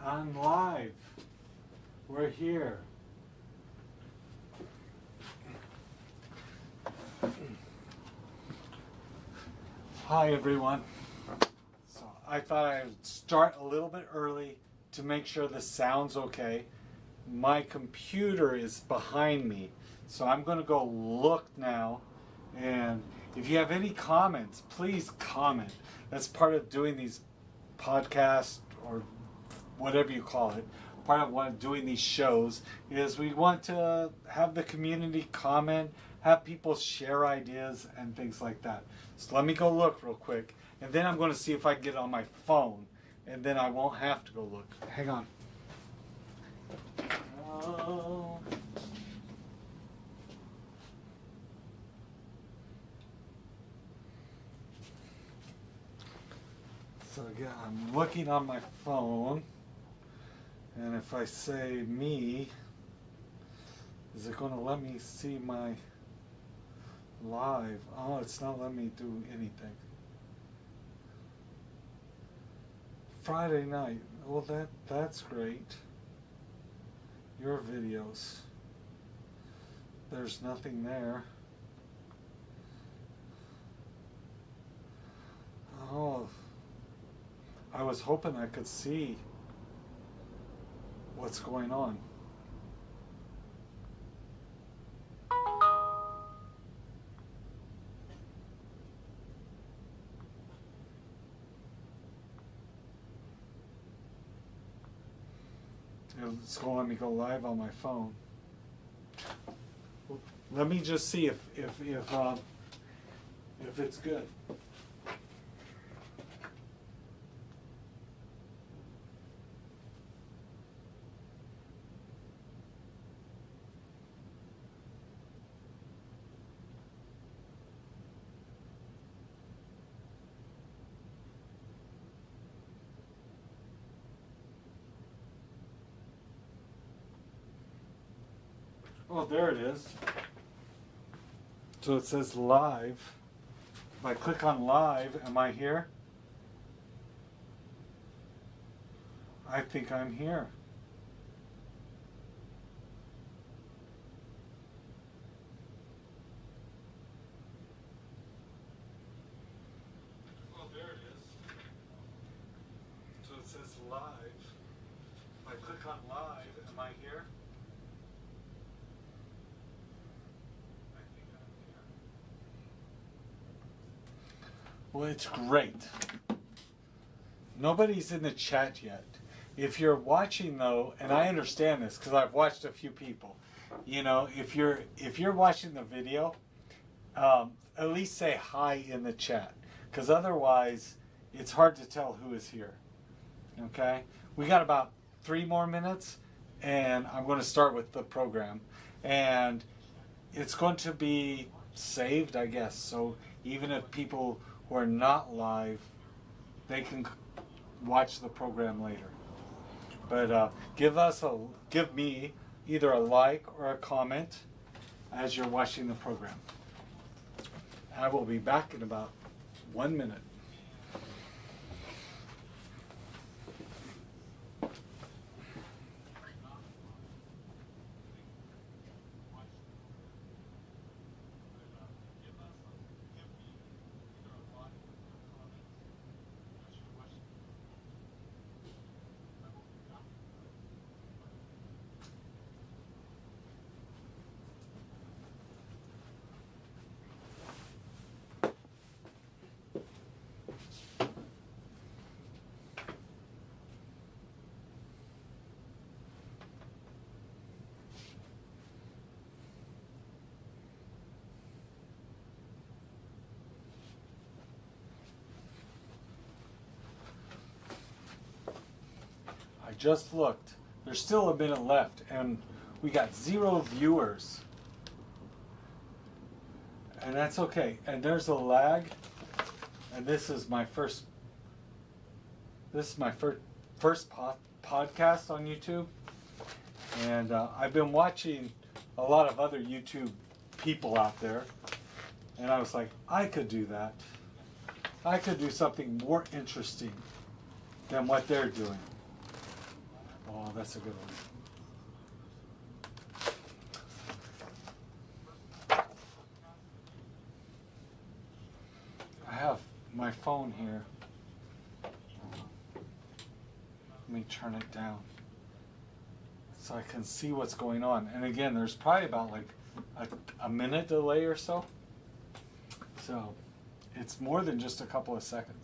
I'm live. We're here. Hi everyone. So I thought I'd start a little bit early to make sure the sound's okay. My computer is behind me, so I'm going to go look now. And if you have any comments, please comment. That's part of doing these podcasts or whatever you call it. Part of what doing these shows is we want to have the community comment, have people share ideas and things like that. So let me go look real quick, and then I'm going to see if I can get it on my phone, and then I won't have to go look. Hang on. So again, I'm looking on my phone, and if I say me, is it going to let me see my live? Oh, it's not letting me do anything. Friday night. Well, that's great. Your videos. There's nothing there. Oh, I was hoping I could see what's going on. It's going to let me go live on my phone. Let me just see if it's good. Oh, there it is. So it says live. If I click on live, am I here? I think I'm here. Oh, there it is. So it says live. If I click on live, am I here? Well, it's great. Nobody's in the chat yet. If you're watching though, and I understand this because I've watched a few people, you know, if you're watching the video, at least say hi in the chat, because otherwise it's hard to tell who is here. Okay, we got about 3 more minutes, and I'm going to start with the program, and it's going to be saved, I guess. So even if people who are not live, they can watch the program later. But give me either a like or a comment as you're watching the program. I will be back in about 1 minute. I just looked. There's still a minute left, and we got 0 viewers. And that's okay. And there's a lag. And this is my first podcast on YouTube. And I've been watching a lot of other YouTube people out there. And I was like, I could do that. I could do something more interesting than what they're doing. Oh, that's a good one. I have my phone here. Let me turn it down so I can see what's going on. And again, there's probably about like a minute delay or so. So it's more than just a couple of seconds.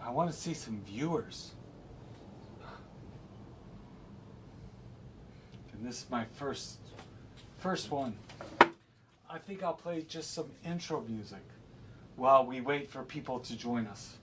I want to see some viewers. And this is my first one. I think I'll play just some intro music while we wait for people to join us.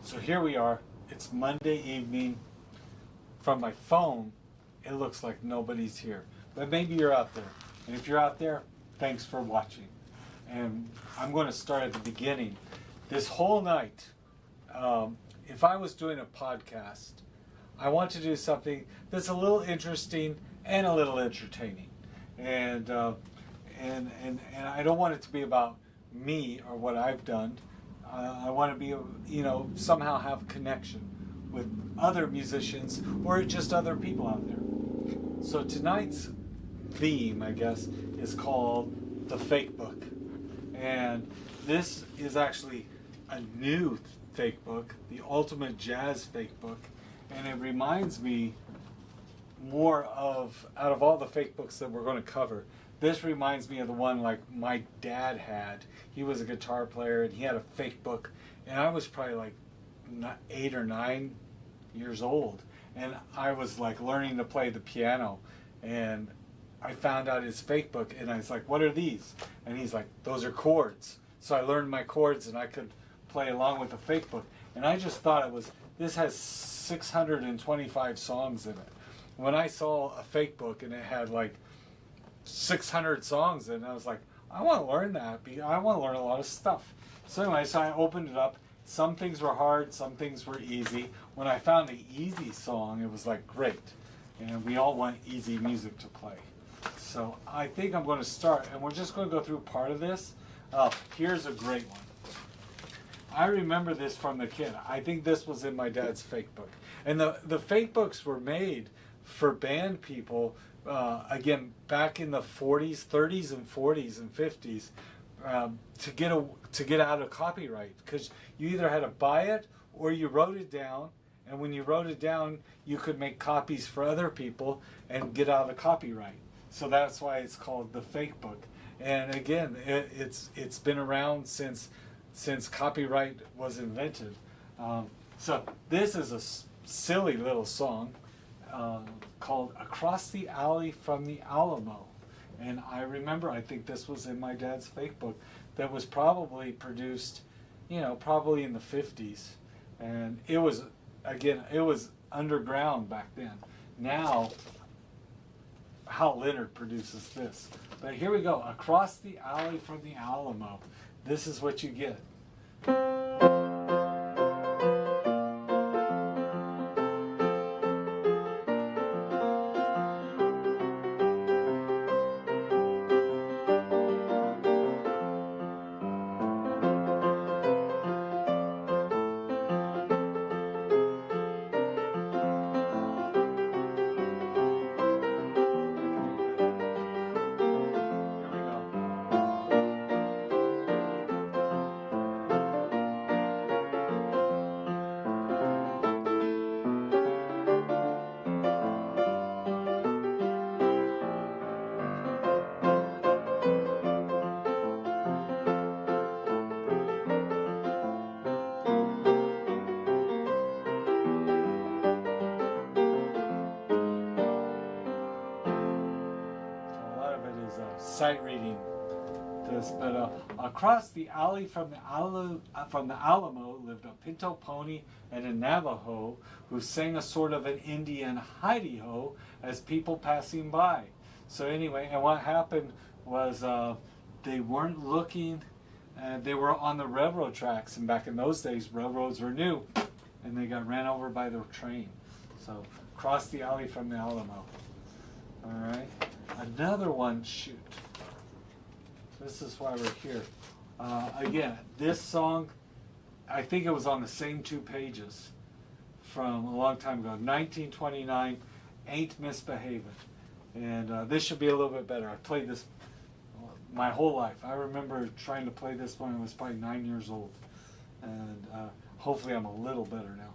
So here we are. It's Monday evening. From my phone, it looks like nobody's here. But maybe you're out there. And if you're out there, thanks for watching. And I'm going to start at the beginning. This whole night, if I was doing a podcast, I want to do something that's a little interesting and a little entertaining. And I don't want it to be about me or what I've done. I want to be, somehow have a connection with other musicians or just other people out there. So tonight's theme, I guess, is called The Fake Book. And this is actually a new fake book, the Ultimate Jazz Fake Book. And it reminds me more of, out of all the fake books that we're going to cover, this reminds me of the one like my dad had. He was a guitar player and he had a fake book. And I was probably like 8 or 9 years old. And I was like learning to play the piano. And I found out his fake book and I was like, what are these? And he's like, those are chords. So I learned my chords and I could play along with the fake book. And I just thought this has 625 songs in it. When I saw a fake book and it had like 600 songs in it, I was like, I want to learn that. I want to learn a lot of stuff. So anyway, so I opened it up Some things were hard, some things were easy. When I found the easy song, it was like great. And we all want easy music to play. So I think I'm going to start, and we're just going to go through part of this. Here's a great one. I remember this from the kid. I think this was in my dad's fake book. And the fake books were made for band people, again, back in the 40s, 30s and 40s and 50s, to get out of copyright. Because you either had to buy it or you wrote it down. And when you wrote it down, you could make copies for other people and get out of copyright. So that's why it's called the fake book. And again, it's been around since copyright was invented. So this is a silly little song called "Across the Alley from the Alamo." And I remember, I think this was in my dad's fake book that was probably produced, probably in the 50s. And it was, again, it was underground back then. Now, Hal Leonard produces this. But here we go, "Across the Alley from the Alamo." This is what you get. Sight reading this, but across the alley from the Alamo lived a pinto pony and a Navajo who sang a sort of an Indian hidey-ho as people passing by. So anyway, and what happened was they weren't looking, they were on the railroad tracks, and back in those days railroads were new, and they got ran over by the train. So across the alley from the Alamo. All right, another one, shoot. This is why we're here. Again, this song, I think it was on the same 2 pages from a long time ago, 1929, "Ain't Misbehavin'." And this should be a little bit better. I played this my whole life. I remember trying to play this when I was probably 9 years old. And hopefully I'm a little better now.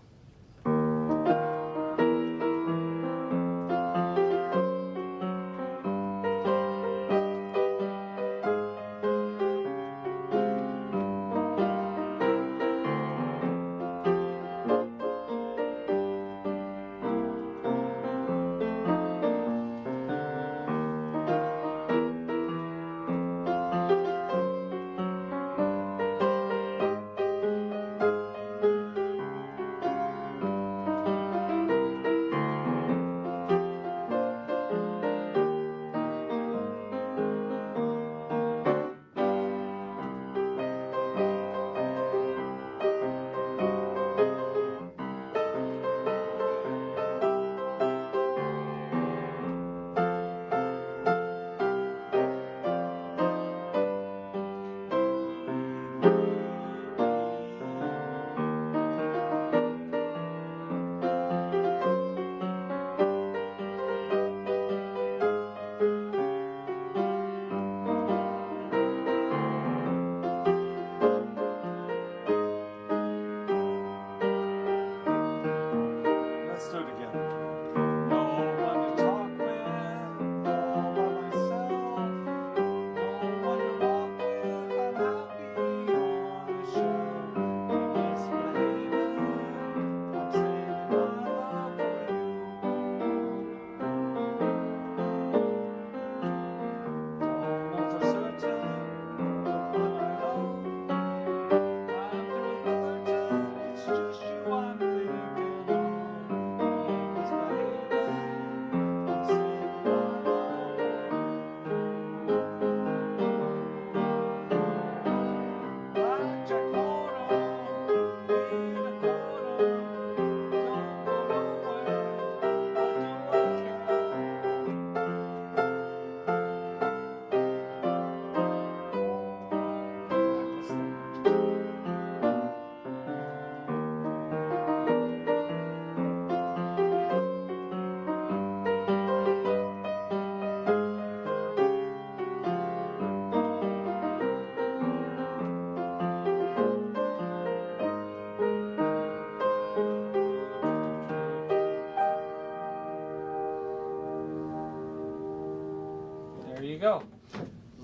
go.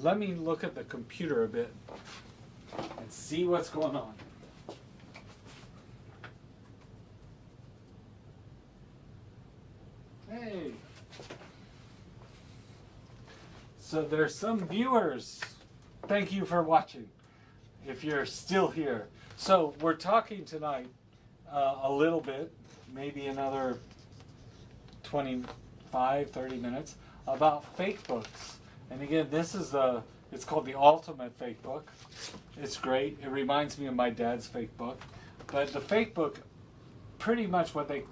Let me look at the computer a bit and see what's going on. Hey. So there's some viewers. Thank you for watching, if you're still here. So we're talking tonight a little bit, maybe another 25, 30 minutes, about fake books. And again, this is it's called the Ultimate Fake Book. It's great. It reminds me of my dad's fake book. But the fake book, pretty much what they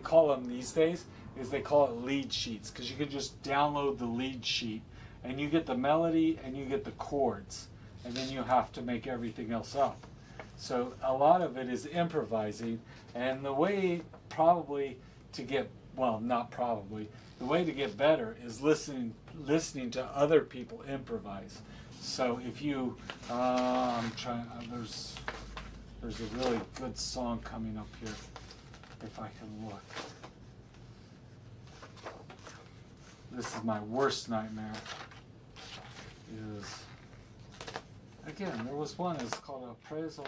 call them these days, is they call it lead sheets, because you can just download the lead sheet and you get the melody and you get the chords, and then you have to make everything else up. So a lot of it is improvising, and the way probably to get, well, not probably, the way to get better is listening to other people improvise. So if you, I'm trying, there's a really good song coming up here, if I can look. This is my worst nightmare. Is, again, there was one, it's called Appraisal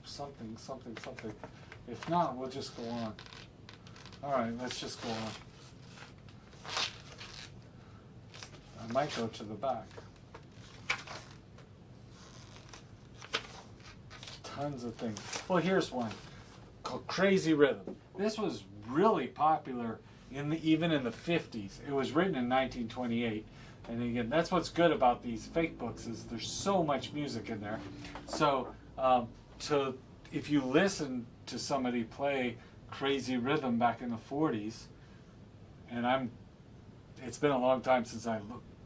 something, something, something. If not, we'll just go on. All right, let's just go on. I might go to the back. Tons of things. Well, here's one called Crazy Rhythm. This was really popular even in the 50s. It was written in 1928. And again, that's what's good about these fake books, is there's so much music in there. So if you listen to somebody play Crazy Rhythm back in the 40s, and it's been a long time since I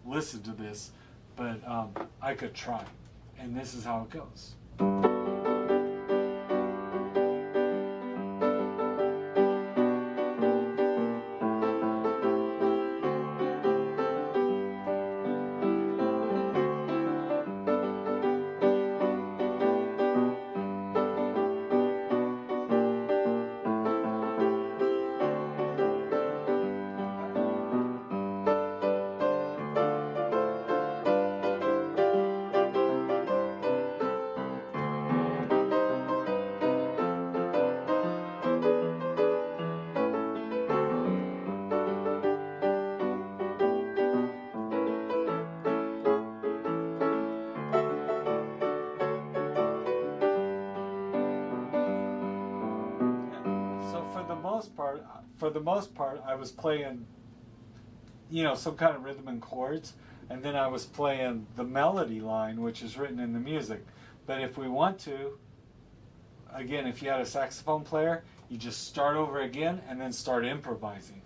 listened to this, but I could try. And this is how it goes. For the most part, I was playing, some kind of rhythm and chords, and then I was playing the melody line, which is written in the music. But if we want to, again, if you had a saxophone player, you just start over again and then start improvising.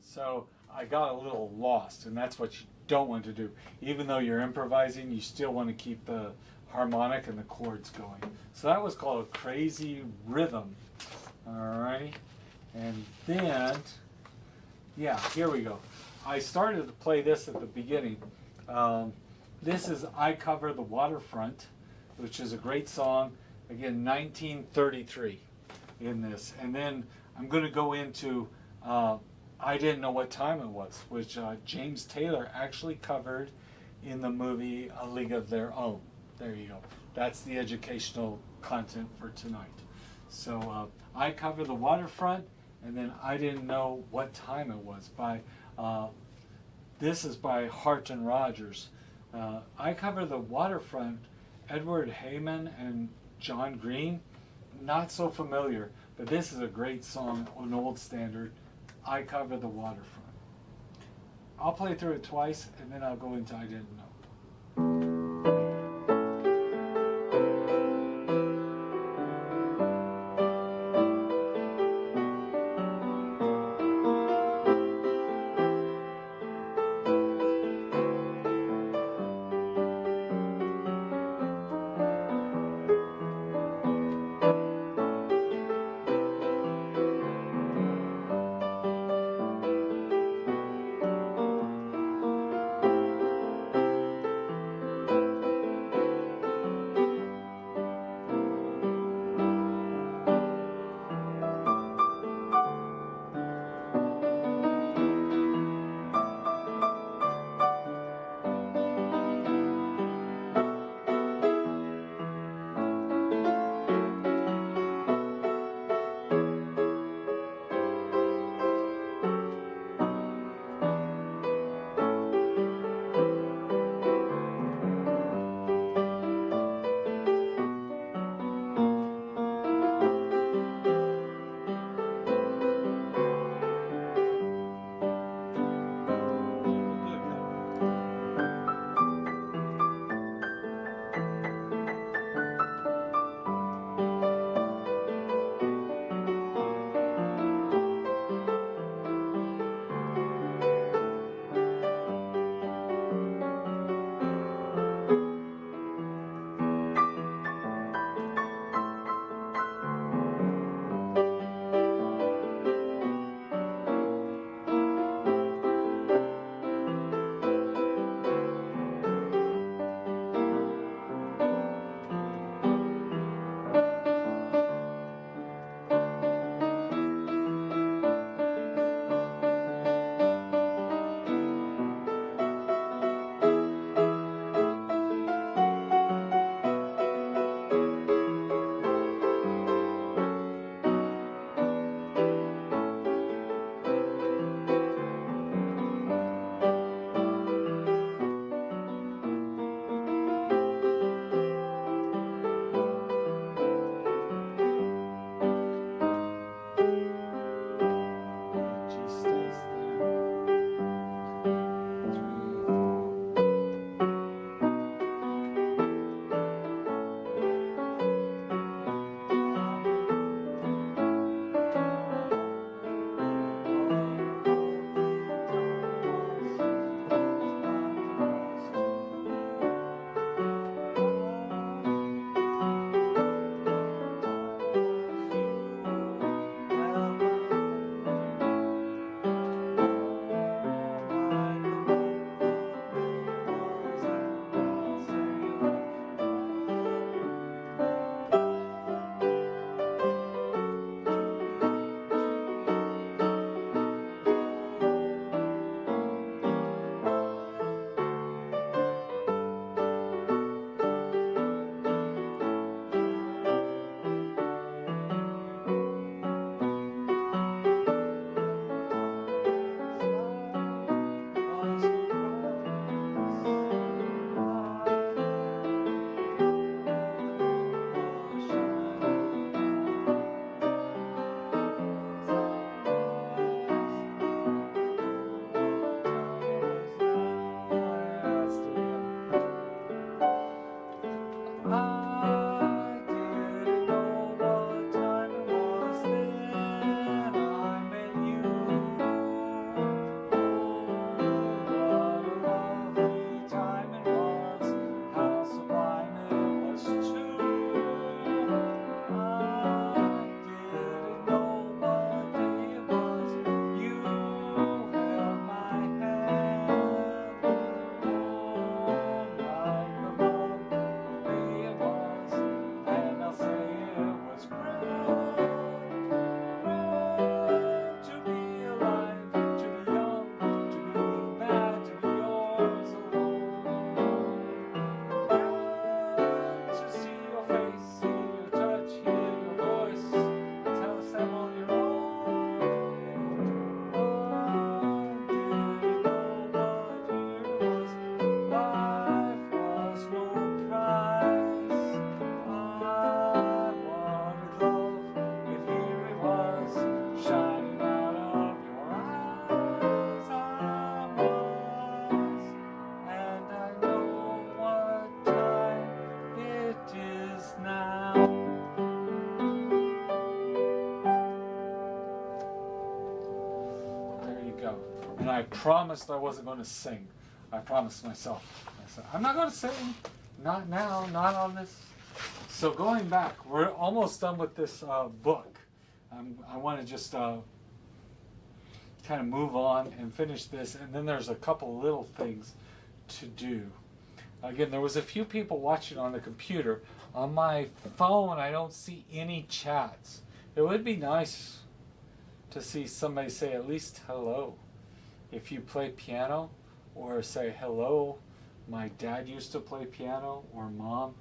So I got a little lost, and that's what you don't want to do. Even though you're improvising, you still want to keep the harmonic and the chords going. So that was called Crazy Rhythm. Alrighty. And then, yeah, here we go. I started to play this at the beginning. This is I Cover the Waterfront, which is a great song. Again, 1933 in this. And then I'm going to go into I Didn't Know What Time It Was, which James Taylor actually covered in the movie A League of Their Own. There you go. That's the educational content for tonight. So I Cover the Waterfront, and then I Didn't Know What Time It Was by, this is by Hart and Rogers. I Cover the Waterfront, Edward Hayman and John Green, not so familiar, but this is a great song, an old standard. I Cover the Waterfront. I'll play through it twice, and then I'll go into I didn't know. I promised I wasn't going to sing. I promised myself. I said, I'm not going to sing. Not now, not on this. So going back, we're almost done with this book. I want to just kind of move on and finish this, and then there's a couple little things to do. Again, there was a few people watching on the computer. On my phone, I don't see any chats. It would be nice to see somebody say at least hello. If you play piano, or say hello, my dad used to play piano, or mom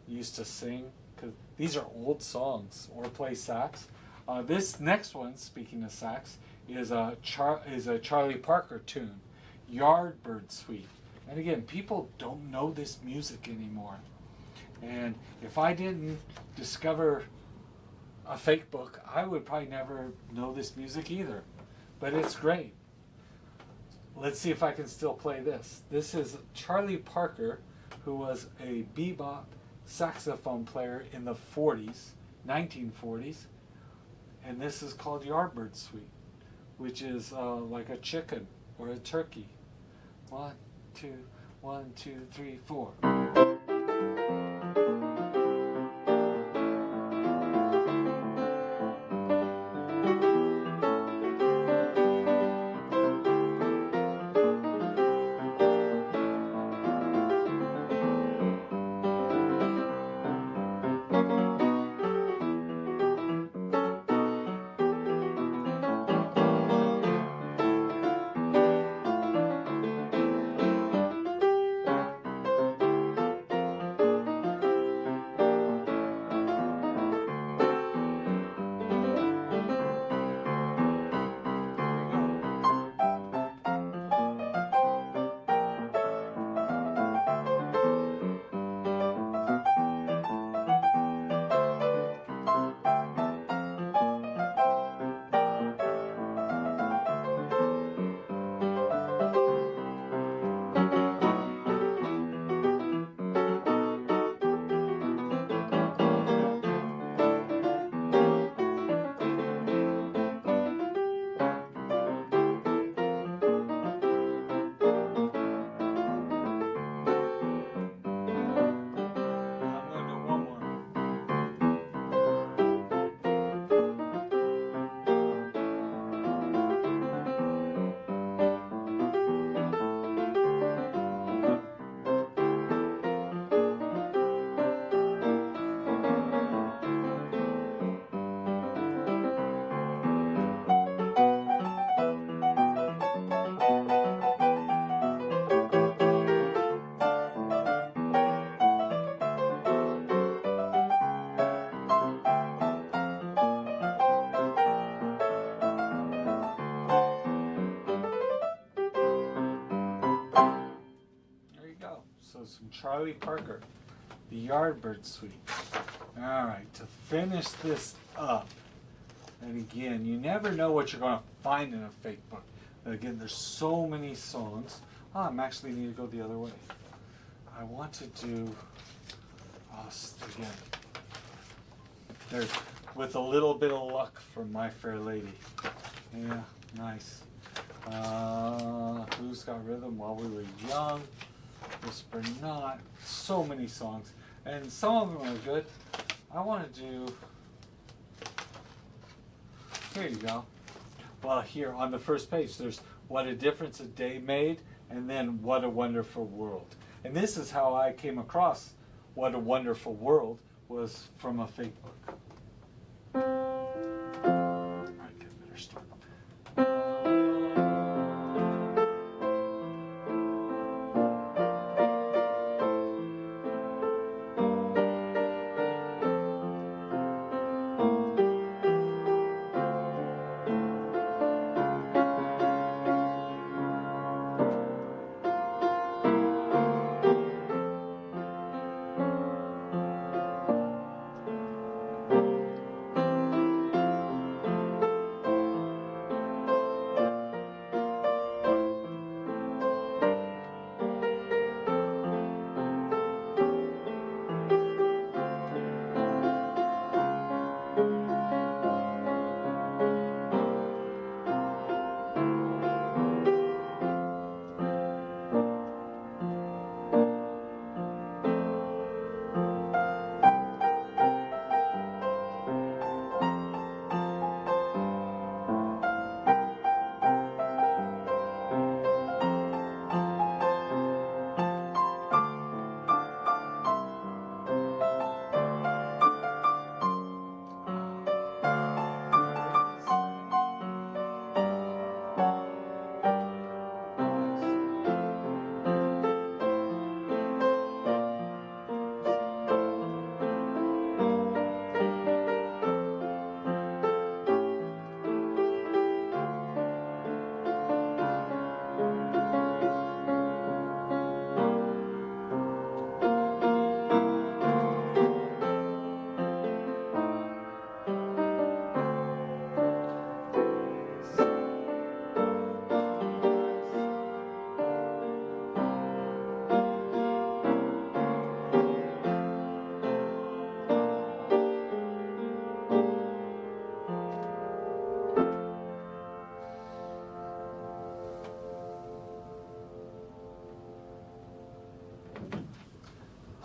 used to sing, because these are old songs, or play sax. This next one, speaking of sax, is a Charlie Parker tune, Yardbird Suite. And again, people don't know this music anymore. And if I didn't discover a fake book, I would probably never know this music either. But it's great. Let's see if I can still play this. This is Charlie Parker, who was a bebop saxophone player in the 40s, 1940s. And this is called Yardbird Suite, which is like a chicken or a turkey. 1, 2, 1, 2, 3, 4. So some Charlie Parker, the Yardbird Suite. All right, to finish this up, and again, you never know what you're going to find in a fake book. Again, there's so many songs. Oh, I'm actually need to go the other way. I want to do, again, there's with a little bit of luck from My Fair Lady. Yeah, nice. Who's Got Rhythm? While We Were Young. Whisper Not. So many songs. And some of them are good. I want to do... Here you go. Well, here on the first page, there's What a Difference a Day Made, and then What a Wonderful World. And this is how I came across What a Wonderful World, was from a fake book. Alright, better start.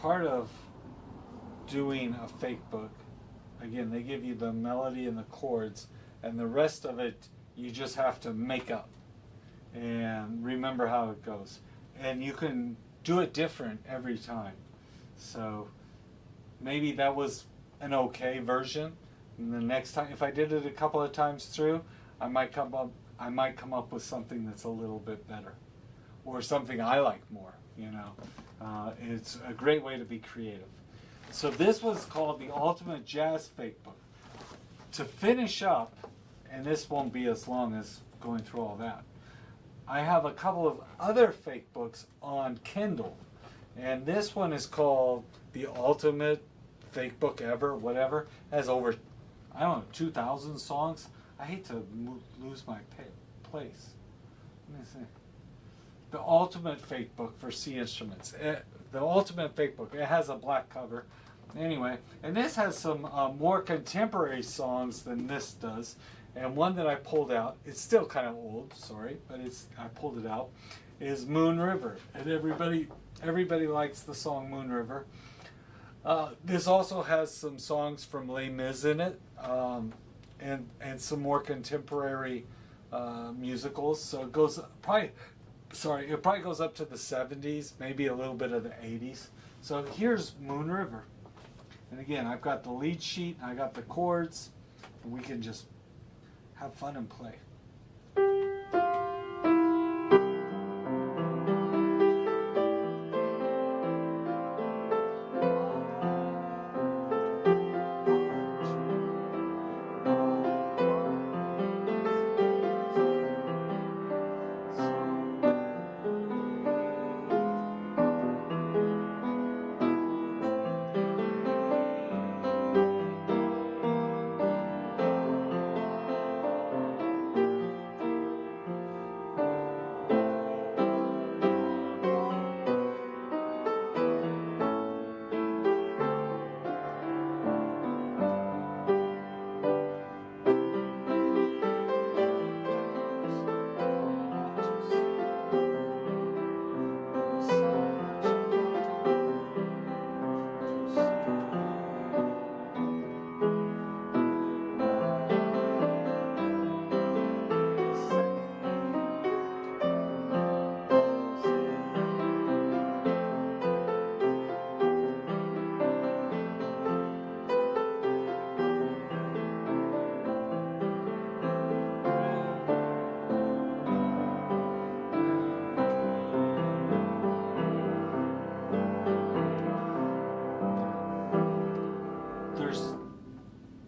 part of doing a fake book. Again, they give you the melody and the chords, and the rest of it you just have to make up and remember how it goes. And you can do it different every time. So maybe that was an okay version. And the next time, if I did it a couple of times through, I might come up with something that's a little bit better, or something I like more. You know, it's a great way to be creative. So this was called the Ultimate Jazz Fake Book. To finish up, and this won't be as long as going through all that, I have a couple of other fake books on Kindle, and this one is called the Ultimate Fake Book Ever, whatever. It has over, I don't know, 2,000 songs. I hate to lose my place. Let me see. The Ultimate Fake Book for C Instruments. The Ultimate Fake Book. It has a black cover. Anyway, and this has some more contemporary songs than this does. And one that I pulled out, it's still kind of old, sorry, but I pulled it out, is Moon River. And everybody likes the song Moon River. This also has some songs from Les Mis in it, and some more contemporary musicals. So it goes it probably goes up to the 70s, maybe a little bit of the 80s. So here's Moon River. And again, I've got the lead sheet, I got the chords, and we can just have fun and play.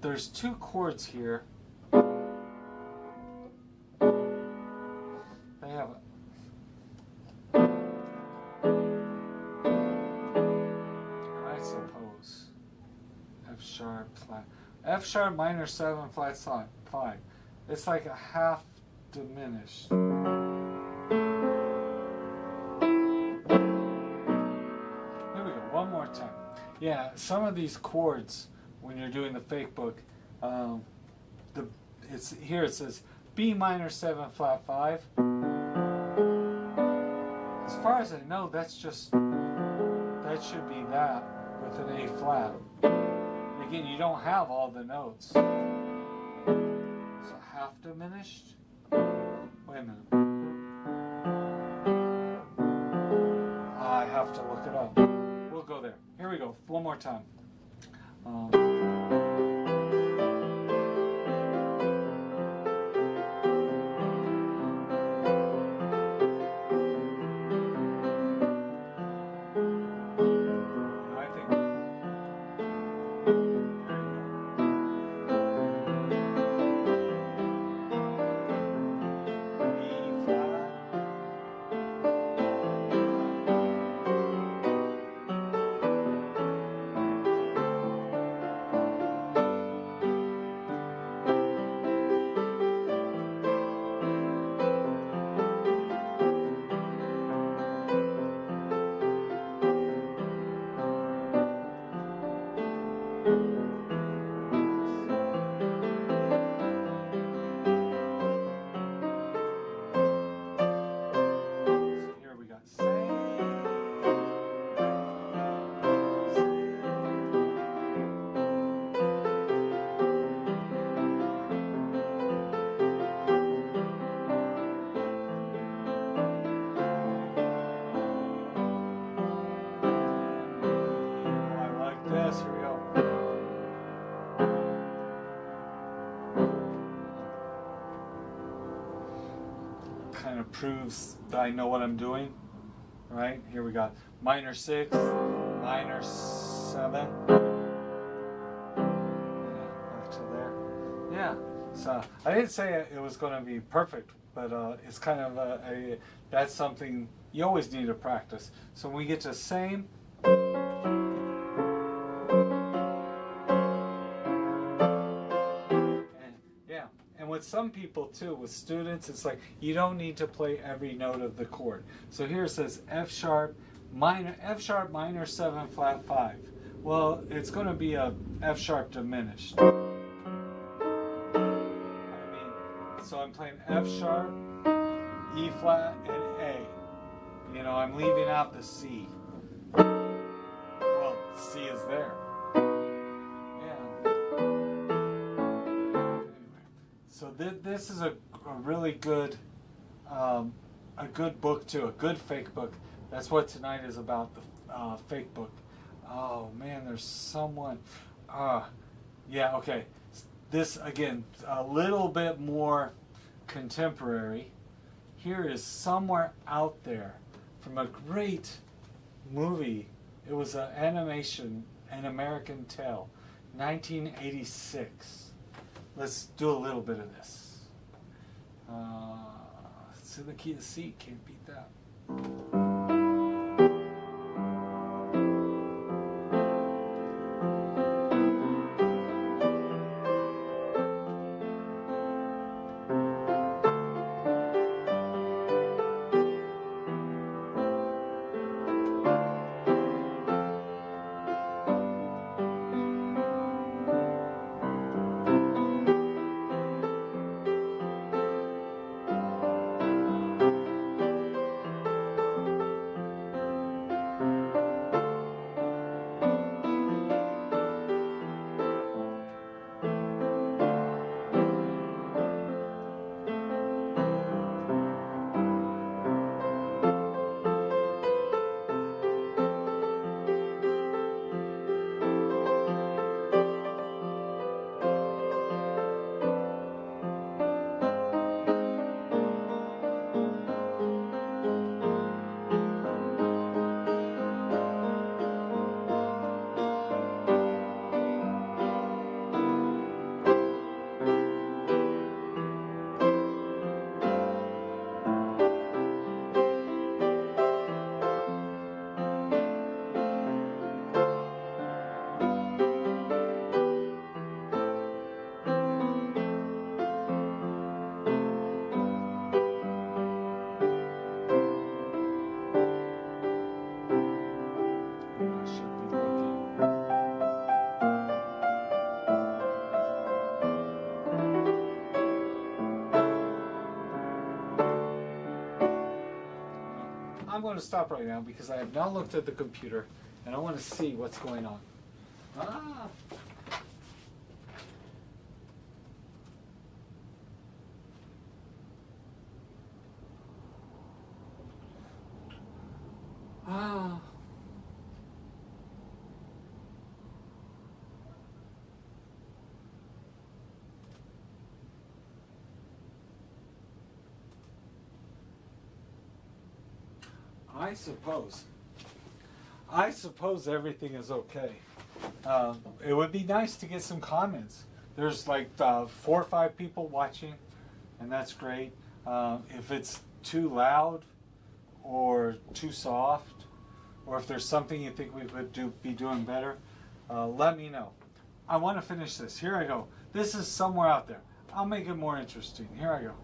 There's two chords here. They have I suppose F sharp flat, F sharp minor 7 flat 5. It's like a half diminished. Here we go, one more time. Yeah, some of these chords, when you're doing the fake book, here it says B minor 7 flat 5. As far as I know, that should be that with an A flat. Again, you don't have all the notes. So half diminished. Wait a minute. I have to look it up. We'll go there. Here we go. One more time. kind of proves that I know what I'm doing. Right? Here we got minor 6, minor 7. Back to there. Yeah. So I didn't say it was going to be perfect, but it's kind of that's something you always need to practice. So when we get to same, and with some people too, with students, it's like you don't need to play every note of the chord. So here it says F sharp minor 7 flat 5. Well, it's going to be a F sharp diminished. So I'm playing F sharp, E flat, and A. You know, I'm leaving out the C. Well, C is there. Yeah. Anyway, so this is a really good, a good book too, a good fake book. That's what tonight is about, the fake book. Oh man, there's someone. Yeah, okay. This again, a little bit more contemporary. Here is Somewhere Out There from a great movie. It was an animation, An American Tale, 1986. Let's do a little bit of this. It's in the key of C, can't beat that. I'm going to stop right now because I have not looked at the computer and I want to see what's going on. I suppose everything is okay. It would be nice to get some comments. There's like 4 or 5 people watching, and that's great. If it's too loud or too soft, or if there's something you think we could be doing better, let me know. I want to finish this. Here I go. This is Somewhere Out There. I'll make it more interesting. Here I go.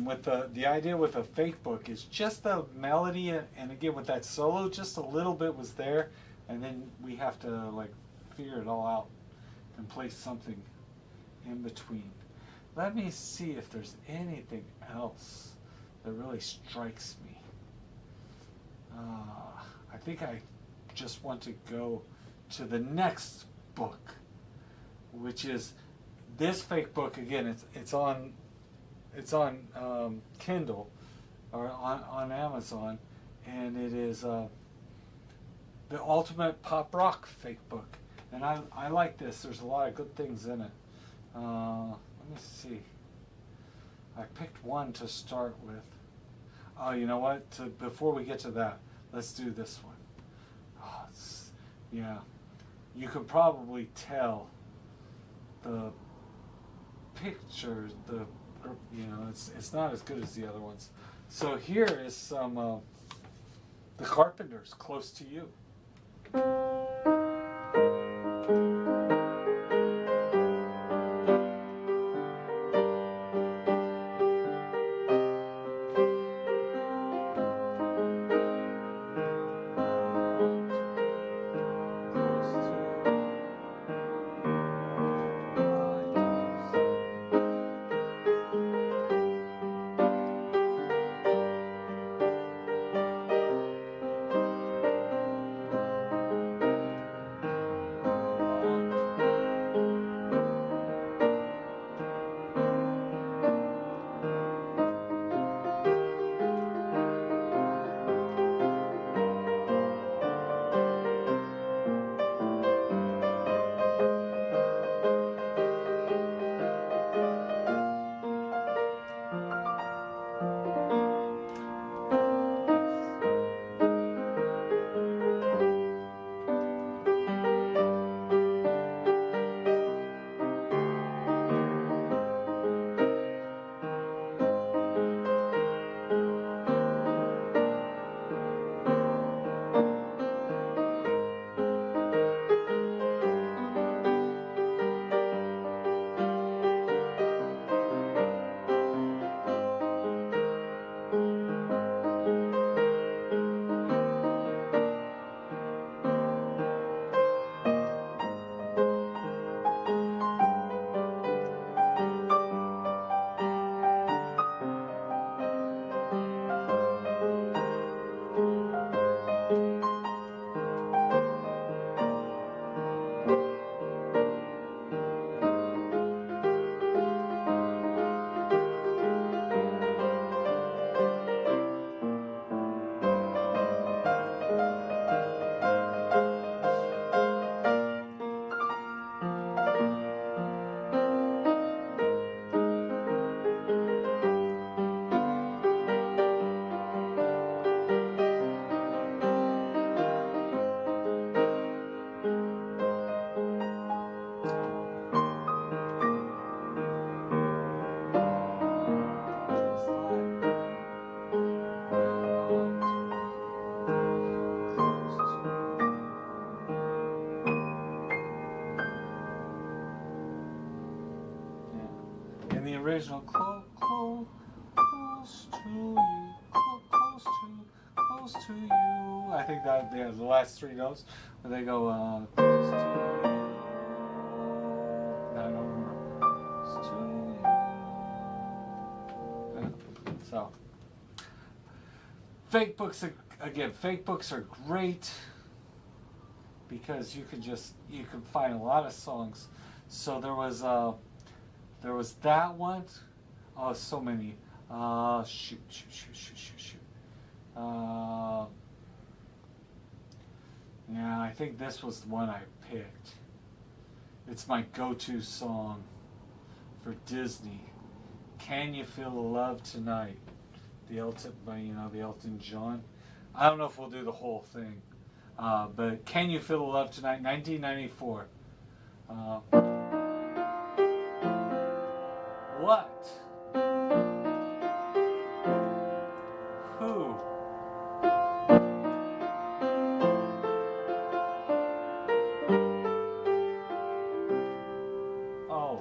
with the idea with a fake book is just the melody, and again with that solo, just a little bit was there, and then we have to like figure it all out and place something in between. Let me see if there's anything else that really strikes me. I think I just want to go to the next book, which is this fake book. Again, it's on Kindle or on Amazon, and it is the Ultimate Pop Rock fake book. And I like this. There's a lot of good things in it. Let me see. I picked one to start with. Oh, you know what? Before we get to that, let's do this one. Oh, yeah. You can probably tell the pictures, it's not as good as the other ones. So here is some The Carpenters, Close to You. Original close to you, close to you. I think that they're the last three notes where they go close to you. I don't remember. Close to you. Yeah. So, fake books again. Fake books are great because you can find a lot of songs. So there was that one. Oh, so many. Shoot. Yeah, I think this was the one I picked. It's my go-to song for Disney. Can You Feel the Love Tonight? The Elton John. I don't know if we'll do the whole thing, but Can You Feel the Love Tonight? 1994. What? Who? Oh.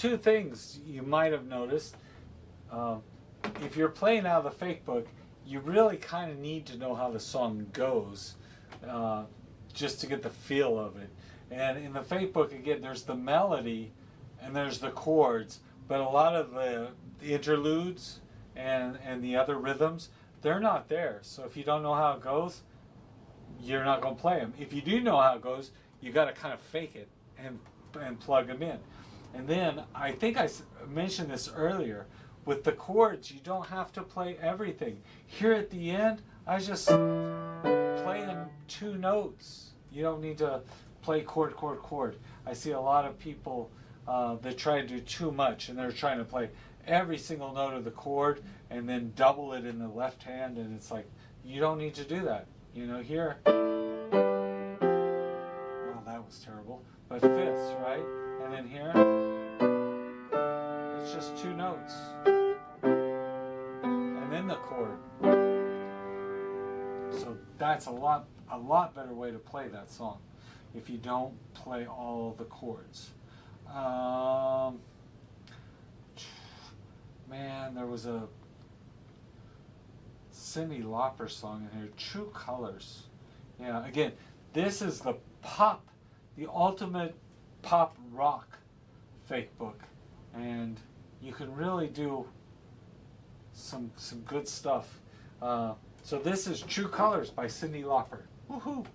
two things you might have noticed. If you're playing out of the fake book, you really kind of need to know how the song goes, just to get the feel of it. And in the fake book, again, there's the melody and there's the chords, but a lot of the interludes and the other rhythms, they're not there. So if you don't know how it goes, you're not going to play them. If you do know how it goes, you got to kind of fake it and plug them in. And then I think I mentioned this earlier, with the chords, you don't have to play everything. Here at the end, I just play in 2 notes. You don't need to play chord, chord, chord. I see a lot of people that try to do too much, and they're trying to play every single note of the chord and then double it in the left hand, and it's like, you don't need to do that. You know, here, well, that was terrible, but fifths, right? And then here, it's just 2 notes, and then the chord. So that's a lot better way to play that song, if you don't play all of the chords. Man, there was a Cyndi Lauper song in here, True Colors. Yeah, again, this is the ultimate pop rock fake book, and you can really do some good stuff. So this is True Colors by Cyndi Lauper. Woohoo!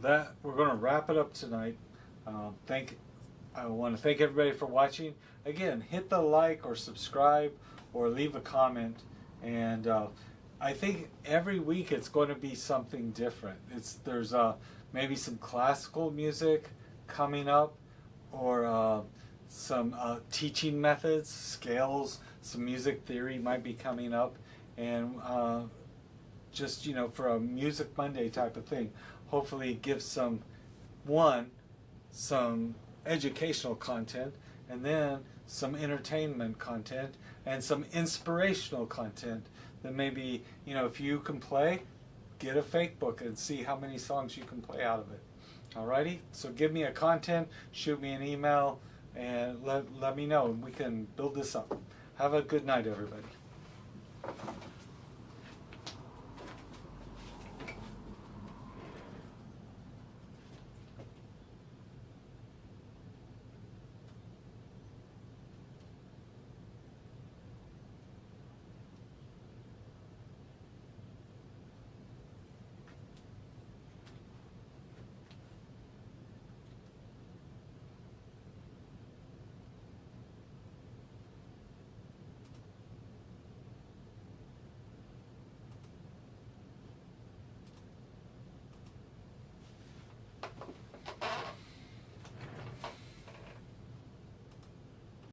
that we're going to wrap it up tonight. I want to thank everybody for watching. Again, hit the like or subscribe or leave a comment. And I think every week it's going to be something different. There's maybe some classical music coming up, or some teaching methods, scales, some music theory might be coming up, and just, you know, for a Music Monday type of thing. Hopefully give some educational content, and then some entertainment content, and some inspirational content that maybe, you know, if you can play, get a fake book and see how many songs you can play out of it. Alrighty, so give me a content, shoot me an email, and let me know, and we can build this up. Have a good night, everybody.